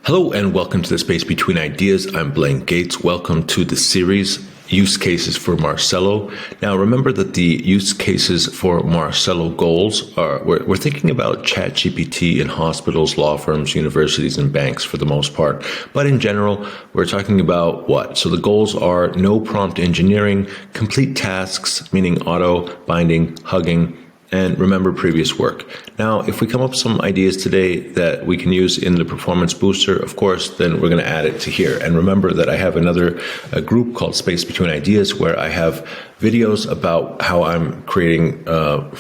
Hello and welcome to the Space Between Ideas. I'm Blaine Gates. Welcome to the series Use Cases for Marcelo. Now remember that the use cases for Marcelo goals are, we're thinking about ChatGPT in hospitals, law firms, universities, and banks for the most part. But in general, we're talking about what? So the goals are no prompt engineering, complete tasks, meaning auto, binding, hugging, and remember previous work. Now, if we come up with some ideas today that we can use in the performance booster, of course, then we're going to add it to here. And remember that I have another group called Space Between Ideas where I have videos about how I'm creating a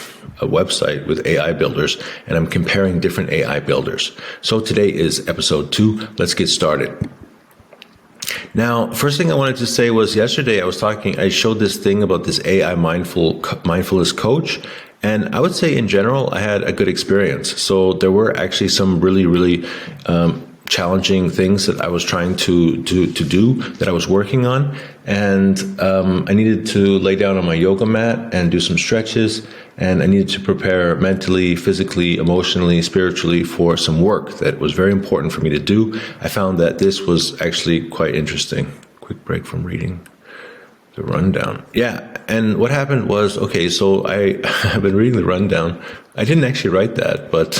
website with AI builders, and I'm comparing different AI builders. So today is episode 2. Let's get started. Now, first thing I wanted to say was yesterday I showed this thing about this AI mindfulness coach. And I would say in general, I had a good experience. So there were actually some really challenging things that I was trying to do, that I was working on. And I needed to lay down on my yoga mat and do some stretches. And I needed to prepare mentally, physically, emotionally, spiritually for some work that was very important for me to do. I found that this was actually quite interesting. Quick break from reading the rundown. Yeah. And what happened was, okay, so I've been reading the rundown. I didn't actually write that, but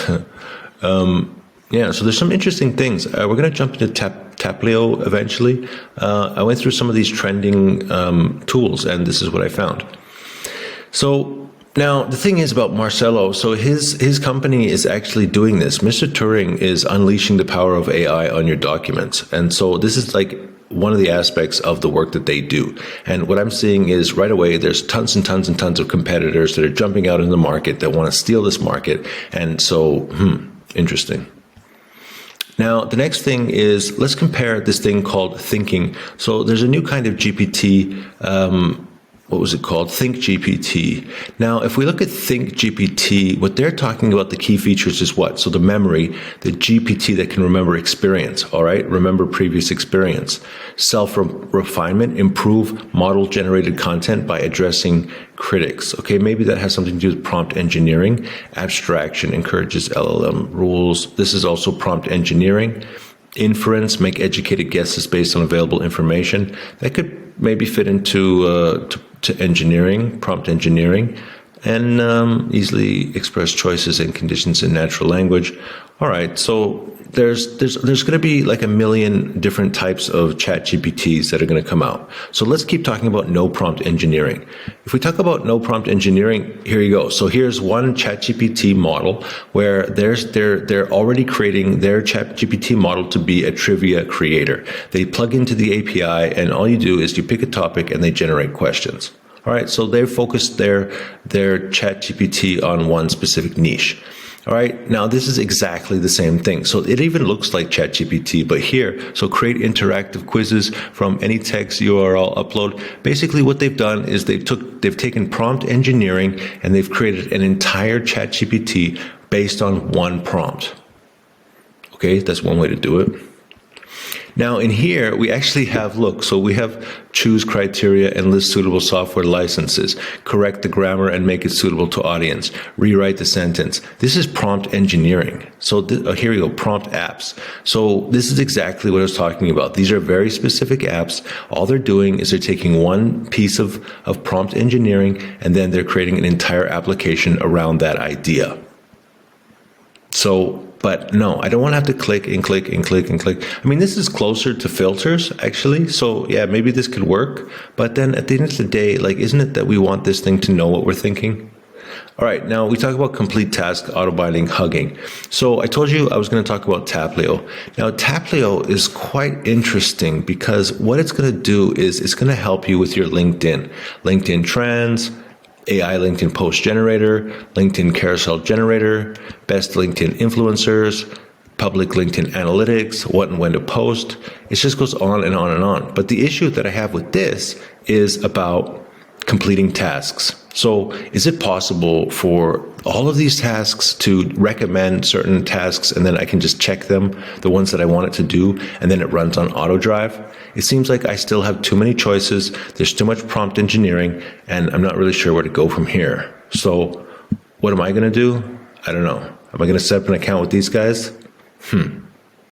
yeah, so there's some interesting things. We're going to jump into Taplio eventually. I went through some of these trending tools, and this is what I found. So now the thing is about Marcelo, so his company is actually doing this. Mr. Turing is unleashing the power of AI on your documents. And so this is like one of the aspects of the work that they do. And what I'm seeing is right away, there's tons and tons and tons of competitors that are jumping out in the market that want to steal this market. And so, interesting. Now, the next thing is, let's compare this thing called thinking. So there's a new kind of GPT, what was it called? ThinkGPT. Now, if we look at ThinkGPT, what they're talking about, the key features is what? So the memory, the GPT that can remember experience, all right? Remember previous experience. Self-refinement, improve model-generated content by addressing critics. Okay, maybe that has something to do with prompt engineering. Abstraction encourages LLM rules. This is also prompt engineering. Inference, make educated guesses based on available information. That could maybe fit into to engineering, prompt engineering, and easily express choices and conditions in natural language. All right, so there's going to be like a million different types of ChatGPTs that are going to come out. So let's keep talking about no prompt engineering. If we talk about no prompt engineering, here you go. So here's one ChatGPT model where they're already creating their ChatGPT model to be a trivia creator. They plug into the API, and all you do is you pick a topic and they generate questions. All right, so they've focused their ChatGPT on one specific niche. All right, now this is exactly the same thing. So it even looks like ChatGPT, but here, so create interactive quizzes from any text URL upload. Basically what they've done is they've taken prompt engineering and they've created an entire ChatGPT based on one prompt. Okay, that's one way to do it. Now in here, we actually have, look, so we have choose criteria and list suitable software licenses, correct the grammar and make it suitable to audience, rewrite the sentence. This is prompt engineering. So here we go, prompt apps. So this is exactly what I was talking about. These are very specific apps. All they're doing is they're taking one piece of prompt engineering and then they're creating an entire application around that idea. So, but no, I don't want to have to click and click and click and click. I mean, this is closer to filters, actually. So yeah, maybe this could work. But then at the end of the day, like, isn't it that we want this thing to know what we're thinking? All right, now we talk about complete task, auto-binding, hugging. So I told you I was going to talk about Taplio. Now, Taplio is quite interesting because what it's going to do is it's going to help you with your LinkedIn trends, AI LinkedIn post generator, LinkedIn carousel generator, best LinkedIn influencers, public LinkedIn analytics, what and when to post. It just goes on and on and on. But the issue that I have with this is about completing tasks. So is it possible for all of these tasks to recommend certain tasks and then I can just check them, the ones that I want it to do, and then it runs on auto drive? It seems like I still have too many choices. There's too much prompt engineering, and I'm not really sure where to go from here. So what am I going to do? I don't know. Am I going to set up an account with these guys?